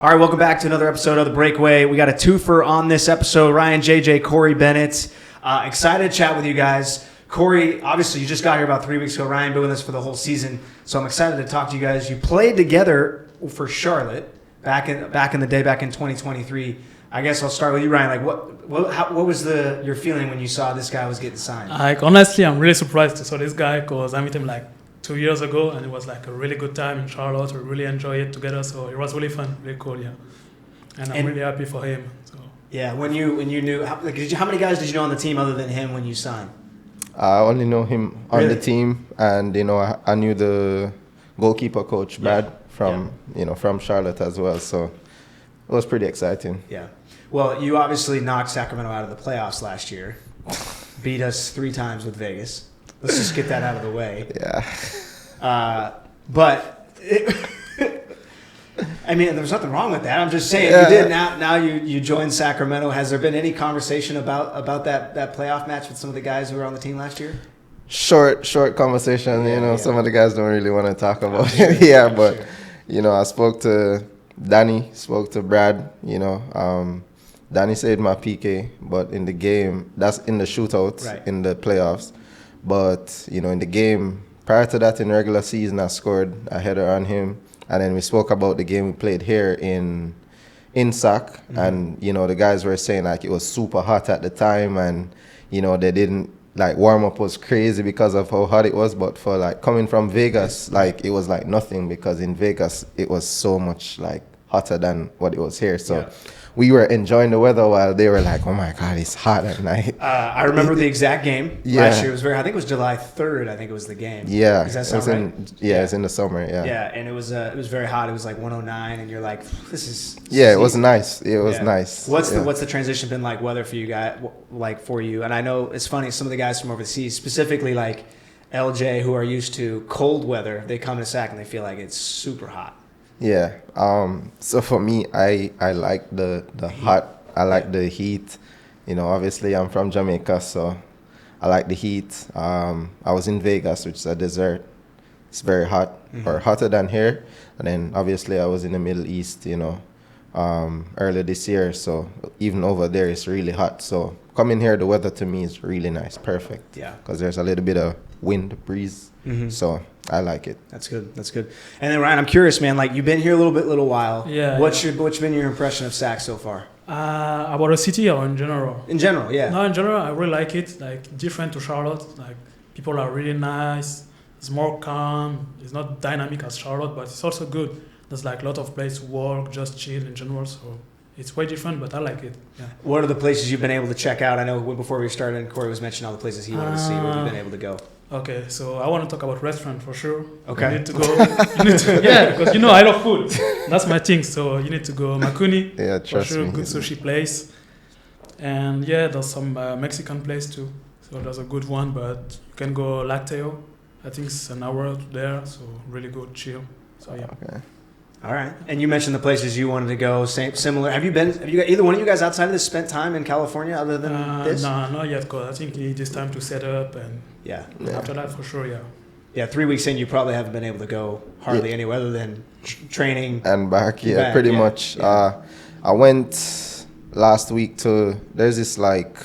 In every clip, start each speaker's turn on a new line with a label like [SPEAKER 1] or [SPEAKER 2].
[SPEAKER 1] All right, welcome back to another episode of The Breakaway. We got a twofer on this episode. Rayan Djedje, Khori Bennett. Excited to chat with you guys. Khori, obviously, you just got here about 3 weeks ago. Rayan been with us for the whole season, so I'm excited to talk to you guys. You played together for Charlotte back in the day, back in 2023. I guess I'll start with you, Rayan. Like, what was your feeling when you saw this guy was getting signed?
[SPEAKER 2] Like, honestly, I'm really surprised to saw this guy because I met him like 2 years ago, and it was like a really good time in Charlotte. We really enjoyed it together, so it was really fun, really cool, yeah. And I'm really happy for him. So.
[SPEAKER 1] Yeah, when you knew, how many guys did you know on the team other than him when you signed?
[SPEAKER 3] I only know him on the team, and I knew the goalkeeper coach Brad from Charlotte as well. So it was pretty exciting.
[SPEAKER 1] Yeah. Well, you obviously knocked Sacramento out of the playoffs last year. Beat us 3 times with Vegas. Let's just get that out of the way.
[SPEAKER 3] Yeah.
[SPEAKER 1] I mean, there's nothing wrong with that. I'm just saying you did. Now you joined Sacramento. Has there been any conversation about that playoff match with some of the guys who were on the team last year?
[SPEAKER 3] Short conversation. Some of the guys don't really want to talk about it.
[SPEAKER 1] Sure.
[SPEAKER 3] I spoke to Danny, spoke to Brad. Danny saved my PK, but in the game, that's in the shootouts,
[SPEAKER 1] right,
[SPEAKER 3] in the playoffs. But, in the game, prior to that in regular season, I scored a header on him. And then we spoke about the game we played here in SAC. Mm-hmm. And, the guys were saying, like, it was super hot at the time. And, they didn't, like, warm-up was crazy because of how hot it was. But for, like, coming from Vegas, like, it was, like, nothing. Because in Vegas, it was so much, like, hotter than what it was here. So we were enjoying the weather while they were like, oh my God, it's hot at night.
[SPEAKER 1] I remember the exact game last year. It was I think it was July 3rd. I think it was the game.
[SPEAKER 3] Yeah.
[SPEAKER 1] Does that sound right?
[SPEAKER 3] It's in the summer. Yeah.
[SPEAKER 1] Yeah, and it was very hot. It was like 109, and you're like, this is.
[SPEAKER 3] Yeah, it was nice. It was nice.
[SPEAKER 1] What's the transition been like, weather for you guys, like for you? And I know it's funny. Some of the guys from overseas, specifically like LJ, who are used to cold weather, they come to SAC and they feel like it's super hot.
[SPEAKER 3] Yeah. So for me, I like the hot. I like the heat. Obviously I'm from Jamaica, so I like the heat. I was in Vegas, which is a desert. It's very hot, or hotter than here. And then obviously I was in the Middle East, earlier this year. So even over there, it's really hot. So coming here, the weather to me is really nice, perfect.
[SPEAKER 1] Yeah.
[SPEAKER 3] Because there's a little bit of wind, breeze. Mm-hmm. So I like it.
[SPEAKER 1] That's good. And then Rayan, I'm curious, man. Like, you've been here a little while.
[SPEAKER 2] Yeah.
[SPEAKER 1] What's been your impression of SAC so far?
[SPEAKER 2] About the city or in general?
[SPEAKER 1] In general, yeah.
[SPEAKER 2] No, in general, I really like it. Like, different to Charlotte. Like, people are really nice. It's more calm. It's not dynamic as Charlotte, but it's also good. There's like a lot of place to walk, just chill in general. So it's way different, but I like it. Yeah.
[SPEAKER 1] What are the places you've been able to check out? I know before we started, Khori was mentioning all the places he wanted to see. Where have you been able to go?
[SPEAKER 2] Okay, so I want to talk about restaurant for sure.
[SPEAKER 1] Okay.
[SPEAKER 2] You need to go. Yeah, because I love food. That's my thing. So you need to go Makuni.
[SPEAKER 3] Yeah,
[SPEAKER 2] for sure.
[SPEAKER 3] me.
[SPEAKER 2] Good sushi place. And yeah, there's some Mexican place too. So there's a good one, but you can go Lacteo. I think it's an hour there, so really good, chill. So yeah.
[SPEAKER 3] Okay.
[SPEAKER 1] All right. And you mentioned the places you wanted to go, similar. Have you either one of you guys outside of this spent time in California other than this?
[SPEAKER 2] No, not yet, because I think you need this time to set up, and after that, for sure, yeah.
[SPEAKER 1] Yeah, 3 weeks in, you probably haven't been able to go hardly anywhere other than training.
[SPEAKER 3] And back, pretty much.
[SPEAKER 1] Yeah.
[SPEAKER 3] I went last week to, there's this like,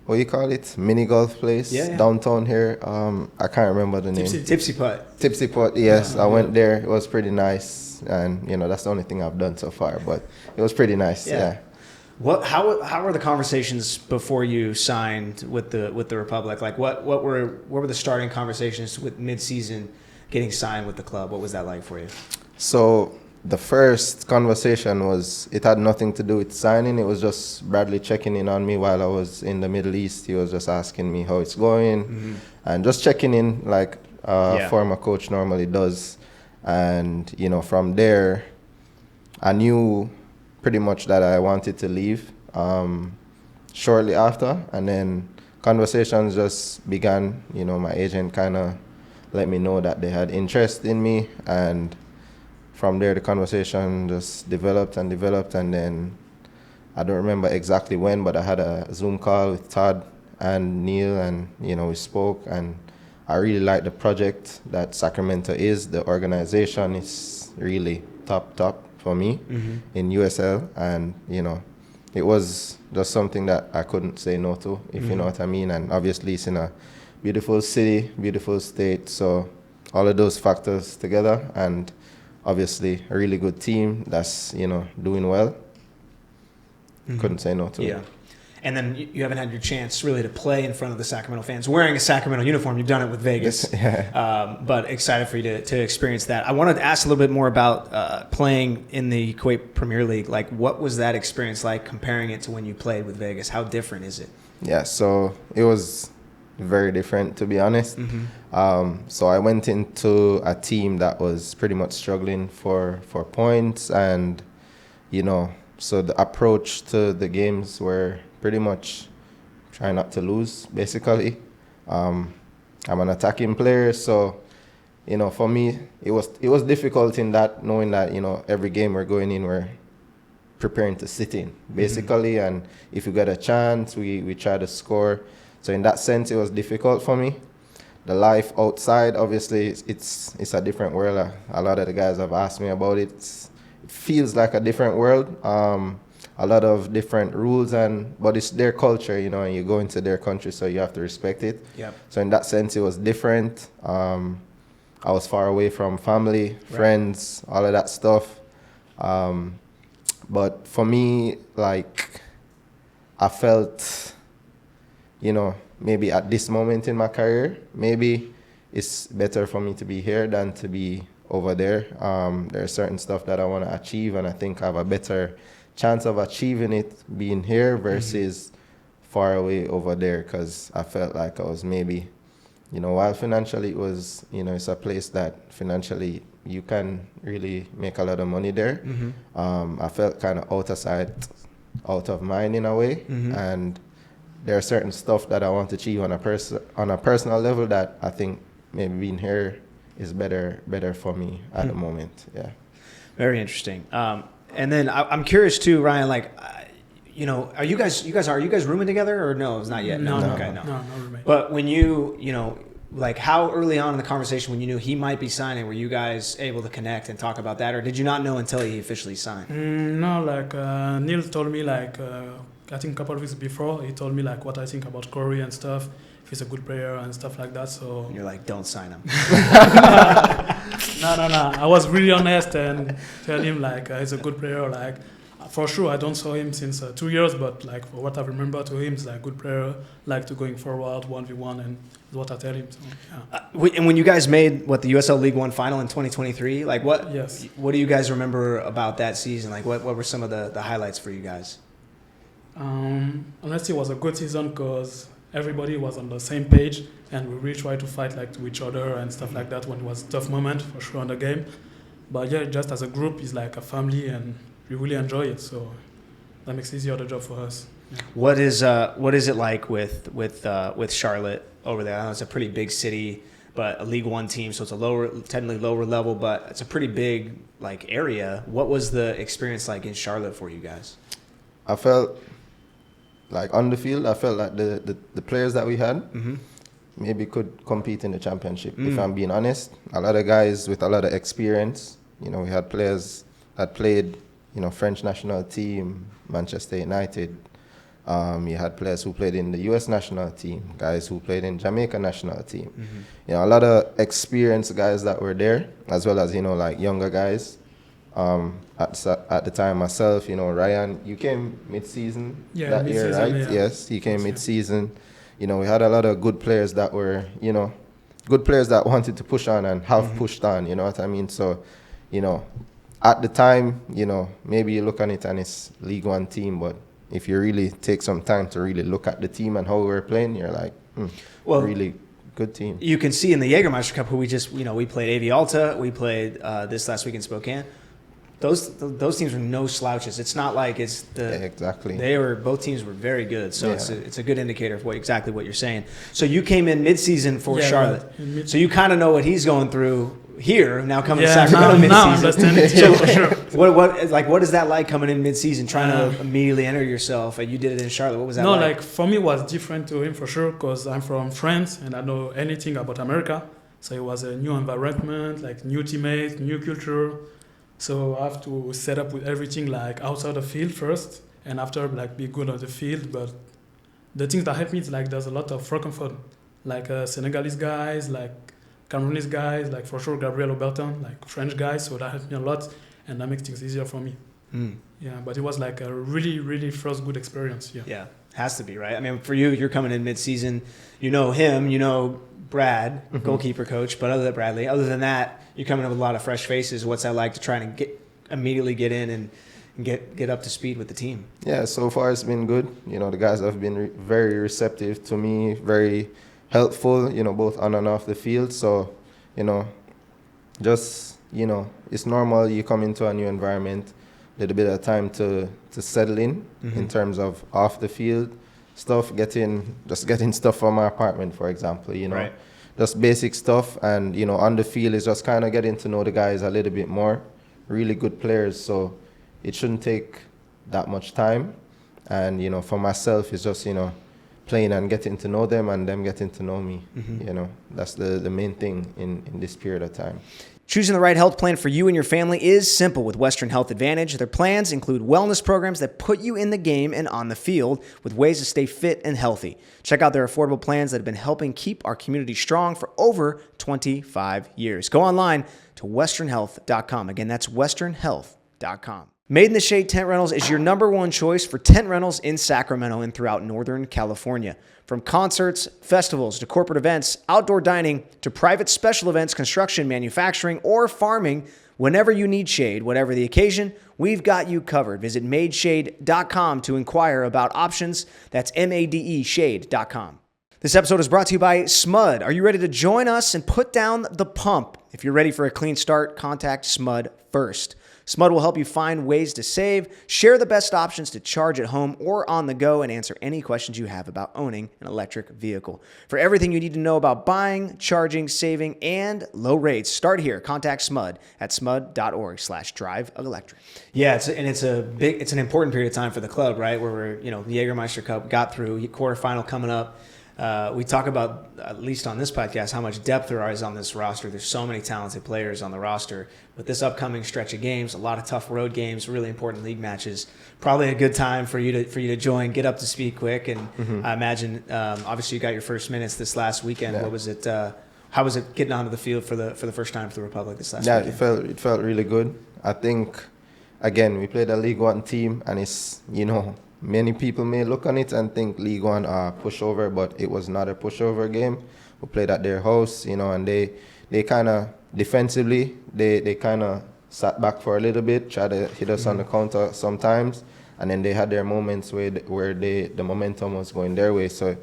[SPEAKER 3] what do you call it? Mini golf place downtown here. I can't remember the name.
[SPEAKER 1] Tipsy Putt.
[SPEAKER 3] Tipsy Putt, yes. I went there. It was pretty nice. And, that's the only thing I've done so far. But it was pretty nice, yeah.
[SPEAKER 1] How were the conversations before you signed with the Republic? Like, what were the starting conversations with mid-season getting signed with the club? What was that like for you?
[SPEAKER 3] So the first conversation it had nothing to do with signing. It was just Bradley checking in on me while I was in the Middle East. He was just asking me how it's going and just checking in like a former coach normally does. And, from there, I knew pretty much that I wanted to leave shortly after. And then conversations just began. My agent kind of let me know that they had interest in me. And from there, the conversation just developed. And then I don't remember exactly when, but I had a Zoom call with Todd and Neil. And, we spoke. And I really like the project that Sacramento is. The organization is really top for me in USL, and it was just something that I couldn't say no to, if you know what I mean. And obviously it's in a beautiful city, beautiful state, so all of those factors together, and obviously a really good team that's doing well. Couldn't say no to it.
[SPEAKER 1] Yeah. And then you haven't had your chance really to play in front of the Sacramento fans. Wearing a Sacramento uniform, you've done it with Vegas. But excited for you to experience that. I wanted to ask a little bit more about playing in the Kuwait Premier League. Like, what was that experience like, comparing it to when you played with Vegas? How different is it?
[SPEAKER 3] Yeah, so it was very different, to be honest. So I went into a team that was pretty much struggling for points, and so the approach to the games were pretty much try not to lose, basically. I'm an attacking player, so for me it was difficult in that, knowing that every game we're going in, we're preparing to sit in, basically, and if we get a chance, we try to score. So in that sense, it was difficult for me. The life outside, obviously, it's a different world. A lot of the guys have asked me about it. It feels like a different world. A lot of different rules, but it's their culture, and you go into their country, so you have to respect it.
[SPEAKER 1] Yep.
[SPEAKER 3] So in that sense, it was different. I was far away from family, friends, all of that stuff. But for me, like, I felt, maybe at this moment in my career, maybe it's better for me to be here than to be over there. There's certain stuff that I want to achieve, and I think I have a better chance of achieving it being here versus far away over there, because I felt like I was maybe, while financially it was, it's a place that financially you can really make a lot of money there. I felt kind of out of mind in a way, and there are certain stuff that I want to achieve on a personal level that I think maybe being here is better for me at the moment. Yeah.
[SPEAKER 1] Very interesting. And then I'm curious too, Rayan. Like, are you guys rooming together, or no? It's not yet.
[SPEAKER 2] No,
[SPEAKER 1] Okay,
[SPEAKER 2] no roommate.
[SPEAKER 1] But when like, how early on in the conversation, when you knew he might be signing, were you guys able to connect and talk about that, or did you not know until he officially signed?
[SPEAKER 2] No, like Neil told me, like I think a couple of weeks before, he told me like what I think about Khori and stuff. If he's a good player and stuff like that. So
[SPEAKER 1] you're like, don't sign him.
[SPEAKER 2] No. I was really honest and tell him like he's a good player. Like, for sure, I don't saw him since 2 years, but like for what I remember to him, he's like a good player, like to going forward 1v1, and what I tell him. So, yeah.
[SPEAKER 1] And when you guys made the USL League One final in 2023, like what do you guys remember about that season? Like what were some of the highlights for you guys?
[SPEAKER 2] Honestly, it was a good season because everybody was on the same page, and we really tried to fight like to each other and stuff like that when it was a tough moment for sure on the game. But yeah, just as a group, it's like a family, and we really enjoy it. So that makes easier the job for us. Yeah.
[SPEAKER 1] What is it like with Charlotte over there? I know it's a pretty big city, but a League One team, so it's technically lower level, but it's a pretty big like area. What was the experience like in Charlotte for you guys?
[SPEAKER 3] I felt like on the field, I felt like the players that we had maybe could compete in the championship, if I'm being honest. A lot of guys with a lot of experience. We had players that played, French national team, Manchester United. You had players who played in the US national team, guys who played in Jamaica national team. A lot of experienced guys that were there, as well as, like younger guys. At the time myself, Rayan, you came mid-season that year, right? Yeah. Yes, he came mid-season. We had a lot of good players that were, good players that wanted to push on and have pushed on, you know what I mean? So, at the time, maybe you look on it and it's League One team, but if you really take some time to really look at the team and how we were playing, you're like, really good team.
[SPEAKER 1] You can see in the Jagermeister Cup who we just, we played AV Alta, we played this last week in Spokane. Those teams were no slouches. It's not like it's
[SPEAKER 3] exactly.
[SPEAKER 1] Both teams were very good. So it's a good indicator of exactly what you're saying. So you came in mid-season for Charlotte. Right. So you kind of know what he's going through here now coming to Sacramento mid-season.
[SPEAKER 2] Now I understand it too, for sure.
[SPEAKER 1] What is that like coming in mid-season, trying to immediately enter yourself? You did it in Charlotte. What was that like?
[SPEAKER 2] No, like for me it was different to him for sure, because I'm from France and I know anything about America. So it was a new environment, like new teammates, new culture. So I have to set up with everything like outside the field first, and after like be good on the field. But the things that help me is like there's a lot of francophone, like Senegalese guys, like Cameroonese guys, like for sure Gabriel Oberton, like French guys. So that helped me a lot, and that makes things easier for me. Yeah, but it was like a really, really first good experience.
[SPEAKER 1] Yeah, has to be, right? I mean, for you, you're coming in mid-season. You know him, you know Brad, goalkeeper coach, but other than that, you're coming in with a lot of fresh faces. What's that like to try and immediately get in and get up to speed with the team?
[SPEAKER 3] Yeah, so far it's been good. You know, the guys have been very receptive to me, very helpful, you know, both on and off the field. So, you know, just, you know, it's normal. You come into a new environment, little bit of time to settle in terms of off the field stuff, getting stuff from my apartment, for example, you know, just basic stuff. And, you know, on the field is just kind of getting to know the guys a little bit more, really good players. So it shouldn't take that much time. And, you know, for myself, it's just, you know, playing and getting to know them and them getting to know me. You know, that's the main thing in this period of time.
[SPEAKER 1] Choosing the right health plan for you and your family is simple with Western Health Advantage. Their plans include wellness programs that put you in the game and on the field with ways to stay fit and healthy. Check out their affordable plans that have been helping keep our community strong for over 25 years. Go online to westernhealth.com. Again, that's westernhealth.com. Made in the Shade Tent Rentals is your number one choice for tent rentals in Sacramento and throughout Northern California. From concerts, festivals, to corporate events, outdoor dining, to private special events, construction, manufacturing, or farming, whenever you need shade, whatever the occasion, we've got you covered. Visit madeshade.com to inquire about options. That's MADE shade.com. This episode is brought to you by Smud. Are you ready to join us and put down the pump? If you're ready for a clean start, contact Smud first. Smud will help you find ways to save, share the best options to charge at home or on the go, and answer any questions you have about owning an electric vehicle. For everything you need to know about buying, charging, saving, and low rates, start here. Contact Smud at smud.org/drive-electric. Yeah, it's an important period of time for the club, right? Where we're, you know, the Jagermeister Cup got through, quarterfinal coming up. We talk about, at least on this podcast, how much depth there is on this roster. There's so many talented players on the roster. With this upcoming stretch of games, a lot of tough road games, really important league matches. Probably a good time for you to join, get up to speed quick. And I imagine, obviously, you got your first minutes this last weekend. Yeah. What was it? How was it getting onto the field for the first time for the Republic this last weekend?
[SPEAKER 3] Yeah, it felt really good. I think, again, we played a League One team, and it's, you know, many people may look on it and think League One pushover, but it was not a pushover game. We played at their house, you know, and they kind of defensively, they kind of sat back for a little bit, tried to hit us on the counter sometimes, and then they had their moments where the momentum was going their way. So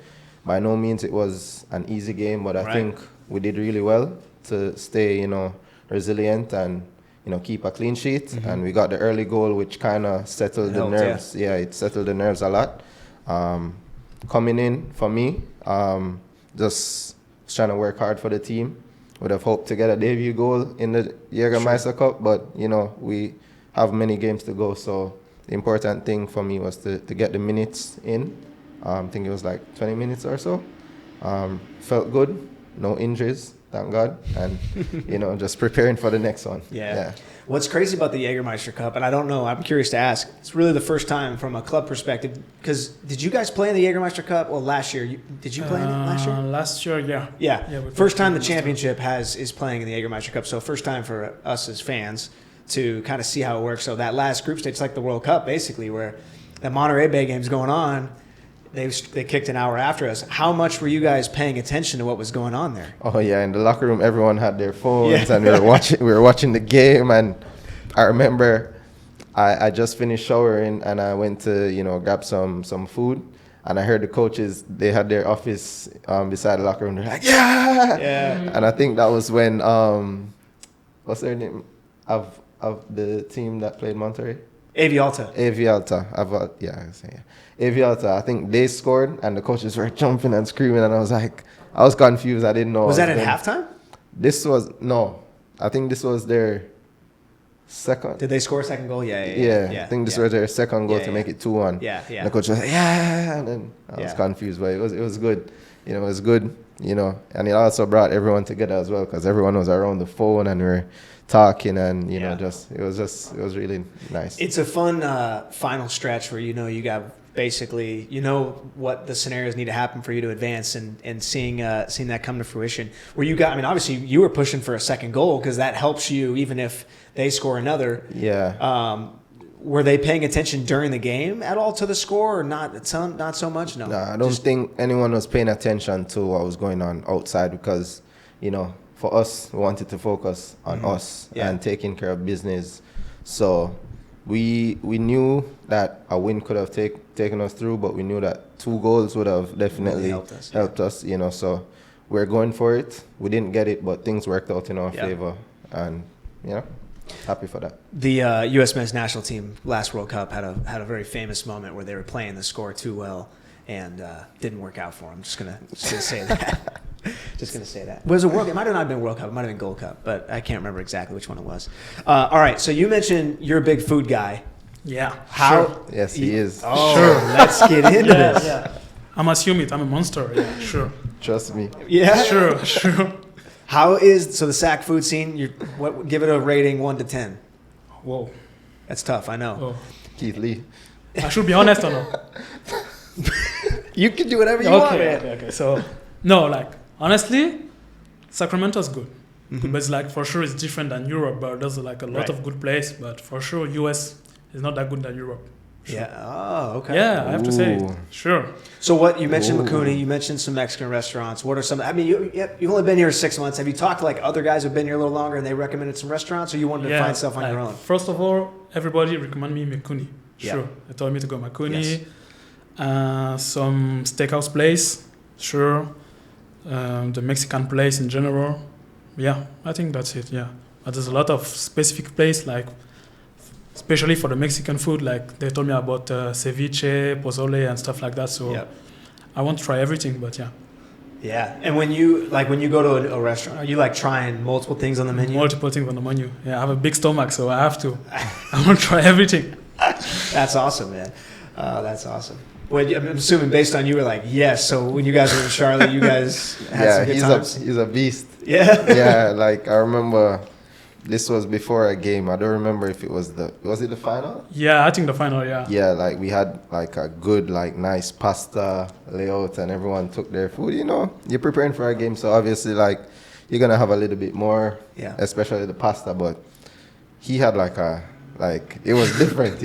[SPEAKER 3] by no means it was an easy game, but I think we did really well to stay, you know, resilient and, you know, keep a clean sheet. And we got the early goal, which kind of settled the nerves. Yeah, it settled the nerves a lot. Coming in for me, just trying to work hard for the team. Would have hoped to get a debut goal in the Jagermeister Cup, but, you know, we have many games to go. So the important thing for me was to get the minutes in. I think it was like 20 minutes or so. Felt good, no injuries, thank God, and you know, just preparing for the next one.
[SPEAKER 1] Yeah. What's crazy about the Jagermeister Cup, and I don't know, I'm curious to ask, it's really the first time from a club perspective, because did you guys play in the Jagermeister Cup? Well, last year, did you play in it last year?
[SPEAKER 2] Last year, yeah.
[SPEAKER 1] Yeah, first time the championship is playing in the Jagermeister Cup, so first time for us as fans to kind of see how it works. So that last group stage, it's like the World Cup, basically, where that Monterey Bay game's going on. They kicked an hour after us. How much were you guys paying attention to what was going on there?
[SPEAKER 3] Oh yeah, in the locker room, everyone had their phones, and we were watching the game. And I remember I just finished showering, and I went to, you know, grab some food, and I heard the coaches, they had their office beside the locker room. They're like, yeah. And I think that was when what's their name of the team that played Monterey?
[SPEAKER 1] Avialta.
[SPEAKER 3] Avialta, I think they scored, and the coaches were jumping and screaming, and I was confused. I didn't know.
[SPEAKER 1] Was that at halftime?
[SPEAKER 3] I think this was their second.
[SPEAKER 1] Did they score a second goal? Yeah.
[SPEAKER 3] I think this was their second goal to make it 2-1.
[SPEAKER 1] Yeah.
[SPEAKER 3] And the coach was like, and then I was confused, but it was good. You know, it was good, you know, and it also brought everyone together as well, because everyone was around the phone and we were talking, and you know,
[SPEAKER 1] Yeah.
[SPEAKER 3] it was really nice.
[SPEAKER 1] It's a fun final stretch where you got basically what the scenarios need to happen for you to advance, and seeing that come to fruition. Where obviously you were pushing for a second goal because that helps you even if they score another.
[SPEAKER 3] Yeah.
[SPEAKER 1] Were they paying attention during the game at all to the score, or not so much? No.
[SPEAKER 3] No, I don't think anyone was paying attention to what was going on outside because, for us, we wanted to focus on us and taking care of business. So we knew that a win could have taken us through, but we knew that 2 goals would have definitely helped us. So we're going for it. We didn't get it, but things worked out in our favor, and happy for that.
[SPEAKER 1] The U.S. men's national team last World Cup had a very famous moment where they were playing the score too well and didn't work out for them. Just gonna say that. Just gonna say that. Was it World? It might have not been World Cup. It might have been Gold Cup, but I can't remember exactly which one it was. All right. So you mentioned you're a big food guy.
[SPEAKER 2] Yeah.
[SPEAKER 1] How?
[SPEAKER 2] Sure.
[SPEAKER 3] Yes, he is.
[SPEAKER 1] Oh, sure. Let's get into this.
[SPEAKER 2] Yeah. I'm assuming I'm a monster. Yeah. Sure.
[SPEAKER 3] Trust me.
[SPEAKER 1] Yeah.
[SPEAKER 2] Sure.
[SPEAKER 1] How is the SAC food scene? Give it a rating 1 to 10.
[SPEAKER 2] Whoa.
[SPEAKER 1] That's tough. I know.
[SPEAKER 2] Oh.
[SPEAKER 3] Keith Lee.
[SPEAKER 2] I should be honest or no?
[SPEAKER 1] You can do whatever you want, man.
[SPEAKER 2] Okay. So, no, honestly, Sacramento's good. But it's for sure it's different than Europe, but there's a lot of good places. But for sure, US is not that good than Europe. Sure.
[SPEAKER 1] Yeah. Oh, okay.
[SPEAKER 2] Yeah, I have to say it. Sure.
[SPEAKER 1] So what you mentioned, Makuni, you mentioned some Mexican restaurants. What are some? You've only been here 6 months. Have you talked to other guys who've been here a little longer and they recommended some restaurants, or you wanted to find stuff on your own?
[SPEAKER 2] First of all, everybody recommend me Makuni. Sure.
[SPEAKER 1] Yeah.
[SPEAKER 2] They told me to go Makuni. Some steakhouse place. Sure. The Mexican place in general. Yeah, I think that's it. Yeah. But there's a lot of specific place especially for the Mexican food, they told me about ceviche, pozole, and stuff like that. So I want to try everything, but yeah.
[SPEAKER 1] Yeah, and when you go to a restaurant, are you trying multiple things on the menu?
[SPEAKER 2] Multiple things on the menu. Yeah, I have a big stomach, so I have to. I want to try everything.
[SPEAKER 1] That's awesome, man. That's awesome. Well, I'm assuming based on you were yes. So when you guys were in Charlotte, you guys had some good times.
[SPEAKER 3] He's a beast.
[SPEAKER 1] Yeah.
[SPEAKER 3] Yeah, I remember. This was before a game. I don't remember if it was it the final?
[SPEAKER 2] Yeah, I think the final, yeah.
[SPEAKER 3] Yeah, we had a good, nice pasta layout and everyone took their food, You're preparing for a game, so obviously, you're going to have a little bit more, especially the pasta, but he had it was different,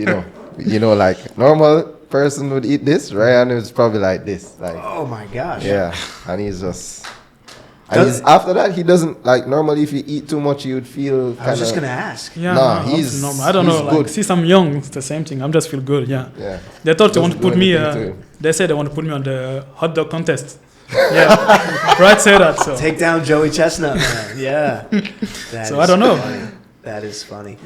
[SPEAKER 3] normal person would eat this, Rayan was probably like this.
[SPEAKER 1] Oh my gosh.
[SPEAKER 3] Yeah, and he's just... after that, he doesn't normally. If you eat too much, you would feel.
[SPEAKER 1] I was just gonna ask.
[SPEAKER 2] Yeah,
[SPEAKER 3] he's
[SPEAKER 2] normal. I don't know.
[SPEAKER 3] good.
[SPEAKER 2] See, some young, it's the same thing. I'm just feel good. Yeah.
[SPEAKER 3] Yeah.
[SPEAKER 2] They thought they want to put me. They said they want to put me on the hot dog contest. Yeah. Brad said that. So
[SPEAKER 1] take down Joey Chestnut, man. Yeah.
[SPEAKER 2] So I don't know.
[SPEAKER 1] Funny. That is funny.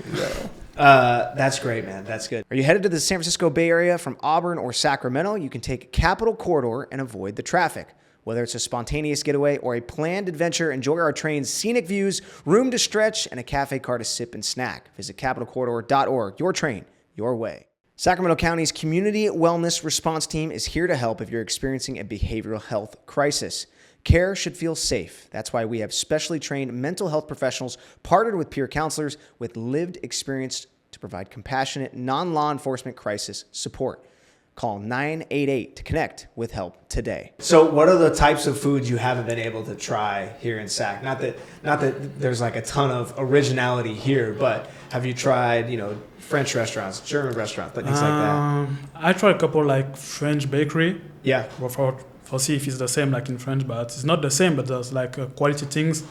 [SPEAKER 1] That's great, man. That's good. Are you headed to the San Francisco Bay Area from Auburn or Sacramento? You can take Capitol Corridor and avoid the traffic. Whether it's a spontaneous getaway or a planned adventure, enjoy our train's scenic views, room to stretch, and a cafe car to sip and snack. Visit capitalcorridor.org. Your train, your way. Sacramento County's Community Wellness Response Team is here to help if you're experiencing a behavioral health crisis. Care should feel safe. That's why we have specially trained mental health professionals partnered with peer counselors with lived experience to provide compassionate, non-law enforcement crisis support. Call 988 to connect with help today. So what are the types of foods you haven't been able to try here in Sac? Not that there's a ton of originality here, but have you tried, French restaurants, German restaurants, things like that?
[SPEAKER 2] I tried a couple French bakery.
[SPEAKER 1] Yeah.
[SPEAKER 2] For see if it's the same in French, but it's not the same, but there's quality things.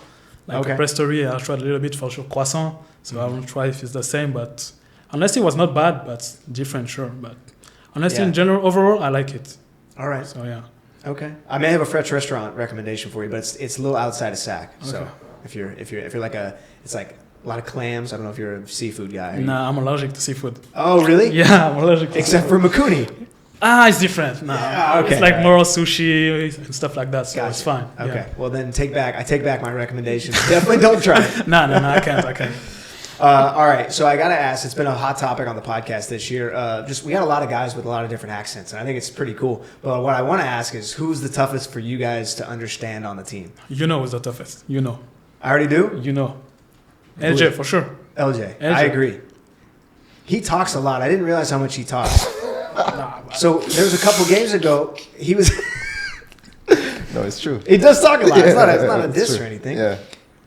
[SPEAKER 2] A pastry, I tried a little bit for sure, croissant. So I will try if it's the same, but unless it was not bad, but different, sure. But honestly, in general, overall, I like it.
[SPEAKER 1] All right.
[SPEAKER 2] So, yeah.
[SPEAKER 1] Okay. I may have a French restaurant recommendation for you, but it's a little outside of Sac. Okay. So if you're it's a lot of clams. I don't know if you're a seafood guy.
[SPEAKER 2] Nah, I'm allergic to seafood.
[SPEAKER 1] Oh, really?
[SPEAKER 2] Yeah, I'm allergic to
[SPEAKER 1] Except
[SPEAKER 2] seafood.
[SPEAKER 1] for Makuni.
[SPEAKER 2] It's different. Nah.
[SPEAKER 1] Yeah, okay.
[SPEAKER 2] It's more sushi and stuff like that, so it's fine.
[SPEAKER 1] Okay.
[SPEAKER 2] Yeah.
[SPEAKER 1] Well, then I take back my recommendation. Definitely don't try it.
[SPEAKER 2] No, I can't.
[SPEAKER 1] All right, so I got to ask, it's been a hot topic on the podcast this year. We got a lot of guys with a lot of different accents, and I think it's pretty cool. But what I want to ask is, who's the toughest for you guys to understand on the team?
[SPEAKER 2] You know who's the toughest. You know.
[SPEAKER 1] I already do?
[SPEAKER 2] You know. LJ for sure.
[SPEAKER 1] LJ. I agree. He talks a lot. I didn't realize how much he talks. So there was a couple games ago. He was.
[SPEAKER 3] No, it's true.
[SPEAKER 1] He does talk a lot. It's not a
[SPEAKER 3] it's
[SPEAKER 1] diss
[SPEAKER 3] true.
[SPEAKER 1] or anything.
[SPEAKER 3] Yeah.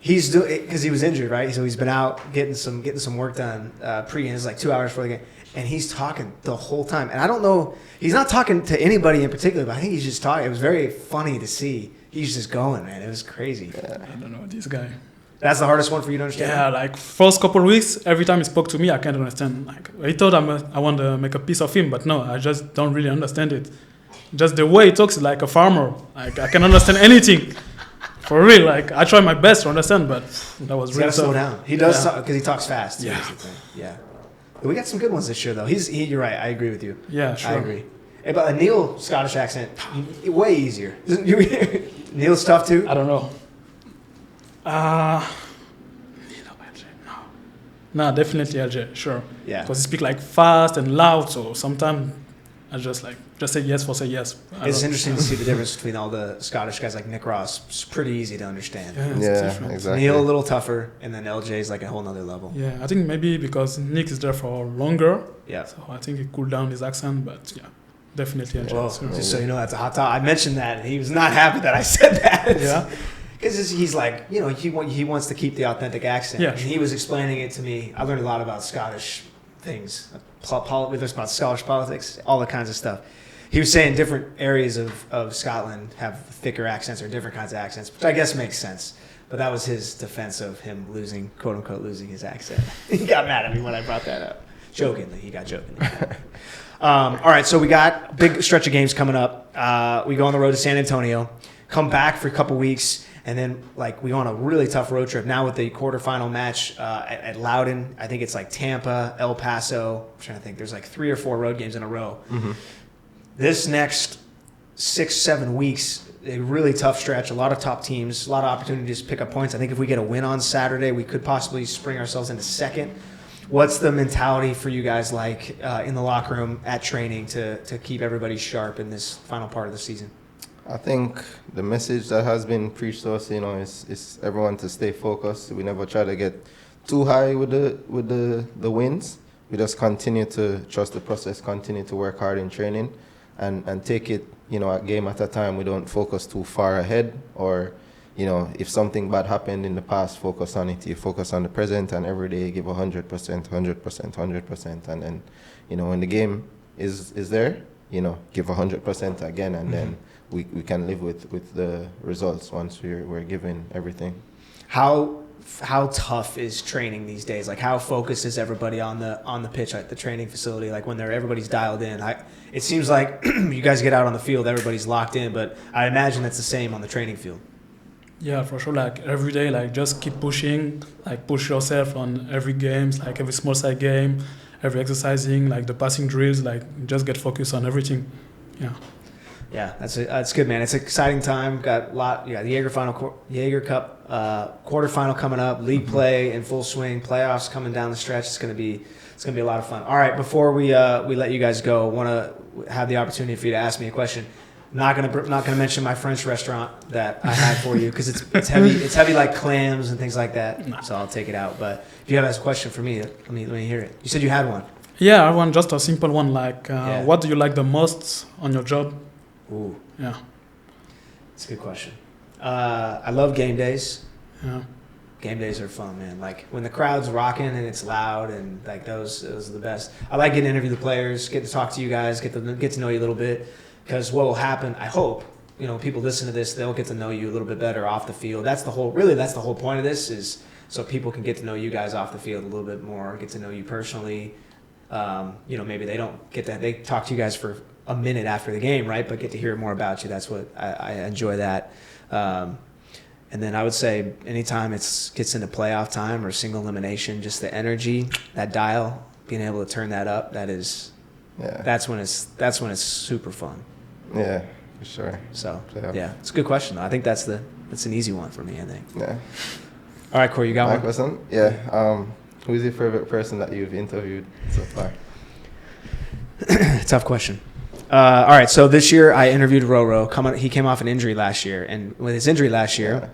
[SPEAKER 1] He's doing because he was injured, right? So he's been out getting some work done pre-game. It's like 2 hours before the game, and he's talking the whole time. And I don't know, he's not talking to anybody in particular, but I think he's just talking. It was very funny to see. He's just going, man. It was crazy.
[SPEAKER 2] I don't know this guy.
[SPEAKER 1] That's the hardest one for you to understand.
[SPEAKER 2] Yeah, like first couple of weeks, every time he spoke to me, I can't understand. Like he thought I want to make a piece of him, but no, I just don't really understand it. Just the way he talks like a farmer. Like I can understand anything. For real, like I try my best to understand, but that was really
[SPEAKER 1] tough. Slow down. He does because he talks fast. Too,
[SPEAKER 2] yeah.
[SPEAKER 1] Yeah. But we got some good ones this year, though. You're right. I agree with you.
[SPEAKER 2] Yeah, sure.
[SPEAKER 1] I agree. Hey, but a Neil Scottish accent, way easier. Neil's tough too.
[SPEAKER 2] I don't know. No, definitely LJ, sure.
[SPEAKER 1] Yeah.
[SPEAKER 2] Because he speak like fast and loud, so sometimes I just say yes for say yes.
[SPEAKER 1] It's interesting to see the difference between all the Scottish guys like Nick Ross. It's pretty easy to understand.
[SPEAKER 2] Yeah,
[SPEAKER 3] exactly.
[SPEAKER 1] Neil a little tougher, and then LJ is like a whole nother level.
[SPEAKER 2] Yeah, I think maybe because Nick is there for longer.
[SPEAKER 1] Yeah.
[SPEAKER 2] So I think he cooled down his accent, but yeah, definitely LJ.
[SPEAKER 1] Well,
[SPEAKER 2] so.
[SPEAKER 1] just so you know, that's a hot topic. I mentioned that, and he was not happy that I said that.
[SPEAKER 2] Yeah.
[SPEAKER 1] Because he's like, he wants to keep the authentic accent.
[SPEAKER 2] Yeah.
[SPEAKER 1] And he was explaining it to me. I learned a lot about Scottish things, about Scottish politics, all the kinds of stuff. He was saying different areas of Scotland have thicker accents or different kinds of accents, which I guess makes sense. But that was his defense of him quote unquote, losing his accent. He got mad at me when I brought that up. Jokingly, he got jokingly. All right, so we got a big stretch of games coming up. We go on the road to San Antonio, come back for a couple weeks, and then we go on a really tough road trip now with the quarterfinal match at Loudoun. I think it's like Tampa, El Paso. I'm trying to think. There's like 3 or 4 road games in a row. Mm-hmm. This next 6-7 weeks, a really tough stretch. A lot of top teams, a lot of opportunities to pick up points. I think if we get a win on Saturday, we could possibly spring ourselves into second. What's the mentality for you guys like in the locker room at training to keep everybody sharp in this final part of the season?
[SPEAKER 3] I think the message that has been preached to us, is everyone to stay focused. We never try to get too high with the wins. We just continue to trust the process, continue to work hard in training, and take it, a game at a time. We don't focus too far ahead, or, if something bad happened in the past, focus on it. You focus on the present, and every day give 100%, 100%, 100%. And then, when the game is there, give 100% again, and then we can live with the results once we're given everything.
[SPEAKER 1] How tough is training these days? Like, how focused is everybody on the pitch at the training facility? Like, when everybody's dialed in, it seems like you guys get out on the field, everybody's locked in, but I imagine that's the same on the training field.
[SPEAKER 2] Yeah, for sure. Like every day, just keep pushing, push yourself on every games, every small side game, every exercising, the passing drills, just get focused on everything. Yeah.
[SPEAKER 1] Yeah, that's good, man. It's an exciting time. Got the Jager Cup quarterfinal coming up, league play in full swing, playoffs coming down the stretch. It's gonna be a lot of fun. All right, before we let you guys go, want to have the opportunity for you to ask me a question. Not gonna mention my French restaurant that I had for you because it's heavy. It's heavy like clams and things like that. So I'll take it out. But if you have a question for me, let me hear it. You said you had one.
[SPEAKER 2] Yeah, I want just a simple one. What do you like the most on your job?
[SPEAKER 1] Ooh.
[SPEAKER 2] Yeah.
[SPEAKER 1] It's a good question. I love game days.
[SPEAKER 2] Yeah.
[SPEAKER 1] Game days are fun, man. Like when the crowd's rocking and it's loud and those are the best. I like getting to interview the players, get to talk to you guys, get to know you a little bit. Because what will happen, I hope, people listen to this, they'll get to know you a little bit better off the field. That's the whole point of this, is so people can get to know you guys off the field a little bit more, get to know you personally. Maybe they don't get that. They talk to you guys for a minute after the game, right? But get to hear more about you. That's what I enjoy that. And then I would say anytime it gets into playoff time or single elimination, just the energy, that dial, being able to turn that up, that's when it's super fun.
[SPEAKER 3] Yeah, for sure.
[SPEAKER 1] So yeah, it's a good question though. I think that's an easy one for me, I think.
[SPEAKER 3] Yeah.
[SPEAKER 1] All right, Khori, you got one?
[SPEAKER 3] Person? Yeah. Who's your favorite person that you've interviewed so far?
[SPEAKER 1] Tough question. All right, so this year I interviewed Roro. He came off an injury last year, and with his injury last year,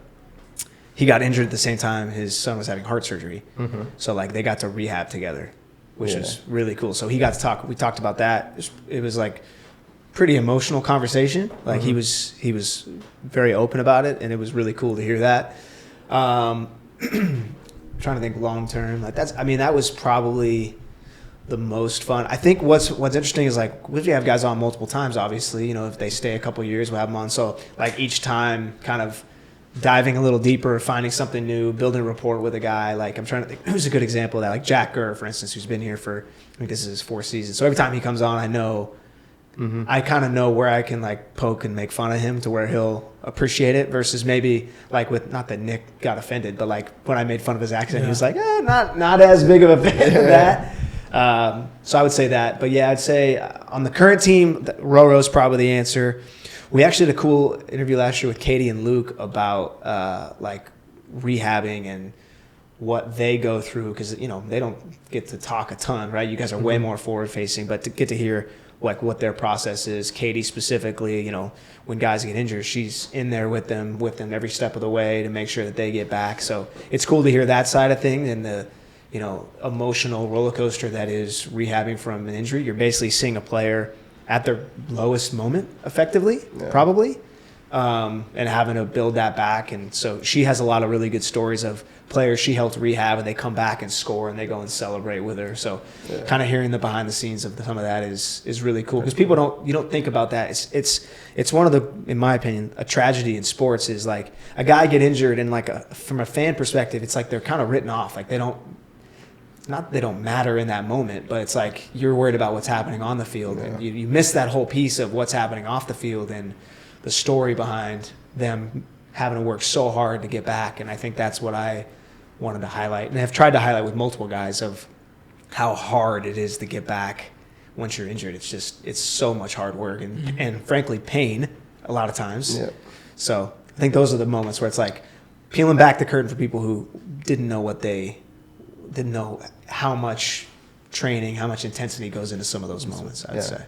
[SPEAKER 1] he got injured at the same time his son was having heart surgery.
[SPEAKER 3] Mm-hmm.
[SPEAKER 1] So like they got to rehab together, which
[SPEAKER 3] Yeah.
[SPEAKER 1] is really cool. So he got to talk. We talked about that. It was like pretty emotional conversation. Like he was very open about it, and it was really cool to hear that. Trying to think long term. Like that was probably the most fun. I think what's interesting is like if you have guys on multiple times, obviously, you know, if they stay a couple of years, we'll have them on. So like each time kind of diving a little deeper, finding something new, building a rapport with a guy. Like I'm trying to think who's a good example of that. Like Jack Gurr, for instance, who's been here for I think this is his 4th season. So every time he comes on, I know I kind of know where I can like poke and make fun of him to where he'll appreciate it versus maybe like with not that Nick got offended, but like when I made fun of his accent, he was like, not as big of a fan of that. So I would say that, but yeah, I'd say on the current team, Roro's probably the answer. We actually did a cool interview last year with Katie and Luke about like rehabbing and what they go through because you know they don't get to talk a ton, right? You guys are way more forward facing, but to get to hear like what their process is. Katie specifically, you know, when guys get injured, she's in there with them every step of the way to make sure that they get back. So it's cool to hear that side of things and the, you know, emotional roller coaster that is rehabbing from an injury. You're basically seeing a player at their lowest moment, effectively, probably, and having to build that back. And so she has a lot of really good stories of players she helped rehab and they come back and score and they go and celebrate with her. So kind of hearing the behind the scenes of some of that is really cool because people don't think about that. It's one of the, in my opinion, a tragedy in sports is like a guy get injured and like from a fan perspective, it's like they're kind of written off. Like they don't matter in that moment, but it's like you're worried about what's happening on the field and you miss that whole piece of what's happening off the field and the story behind them having to work so hard to get back. And I think that's what I wanted to highlight and I've tried to highlight with multiple guys of how hard it is to get back once you're injured. It's so much hard work and frankly pain a lot of times. So I think those are the moments where it's like peeling back the curtain for people who didn't know how much training, how much intensity goes into some of those moments, I'd say.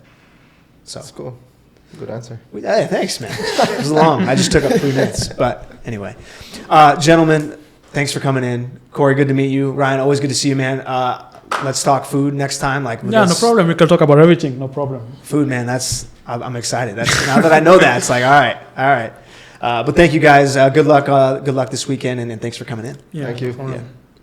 [SPEAKER 1] So
[SPEAKER 3] that's cool. Good answer.
[SPEAKER 1] Hey, thanks, man. It was long. I just took up 3 minutes. But anyway. Gentlemen, thanks for coming in. Khori, good to meet you. Rayan, always good to see you, man. Let's talk food next time.
[SPEAKER 2] No problem. We can talk about everything. No problem.
[SPEAKER 1] Food, man, I'm excited. Now that I know that, it's like, all right. But thank you, guys. Good luck this weekend, and thanks for coming in.
[SPEAKER 2] Yeah,
[SPEAKER 3] thank you.
[SPEAKER 1] Yeah.